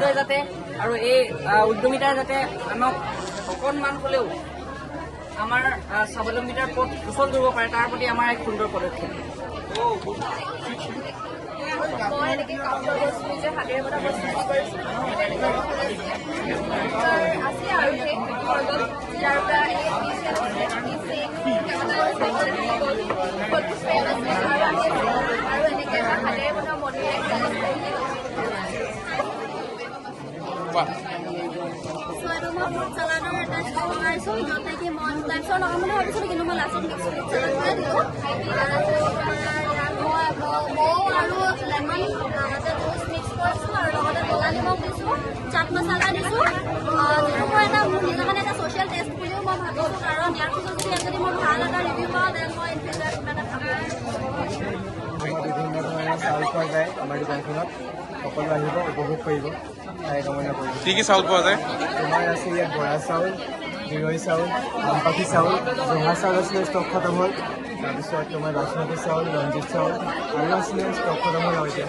সকলোৱে যাতে আৰু এই উদ্যমিতাই যাতে আমাক অকণমান হ'লেও আমাৰ স্বাৱলম্বিতাৰ পথ সুচল কৰিব পাৰে তাৰ প্ৰতি আমাৰ এক সুন্দৰ পদক্ষেপ। মই এনেকৈ কাপোৰ বস্তু নিজে হাতেৰে বনোৱা বস্তু ইউজ কৰিছোঁ আছে আৰু সেই হৈ গ'ল যাৰ পৰা আৰু এনেকৈ হাতেৰে বনোৱা মণিৰে এইটো মই ফ্ৰুট চালাডৰ এটা ষ্টল বনাইছোঁ য'তে কি মই টাইপছৰ লগাম বুলি ভাবিছিলোঁ কিন্তু মই লাষ্টত মিক্স ফ্ৰুট চালাডটোৱে দিলোঁ মৌ আৰু লেমন লগতে জুচ মিক্স কৰিছোঁ আৰু লগতে ক'লা নিমখ দিছোঁ চাট মছলা দিছোঁ যিটো মই এটা মোৰ নিজৰ মানে এটা ছ'চিয়েল টেষ্ট বুলিও মই ভাবিছোঁ কাৰণ ইয়াৰ পিছত যদি মই ভাল এটা ৰিভিউ পাওঁ দেন মই ইন ফিউচাৰ কিবা এটা খাম। বিভিন্ন ধৰণৰ চাউল পোৱা যায় আমাৰ দোকানখনত সকলো আহিব উপভোগ কৰিব তাই কামনা কৰিব। কি চাউল পোৱা যায়? তোমাৰ আছে ইয়াত বৰা চাউল জিৰৈ চাউল আমপাখি চাউল জহা চাউল আছিলে ষ্টক খতম হ'ল তাৰপিছত তোমাৰ বাচমতি চাউল ৰঞ্জিত চাউল আৰু আছিলে ষ্টক খতম হ'ল আৰু এতিয়া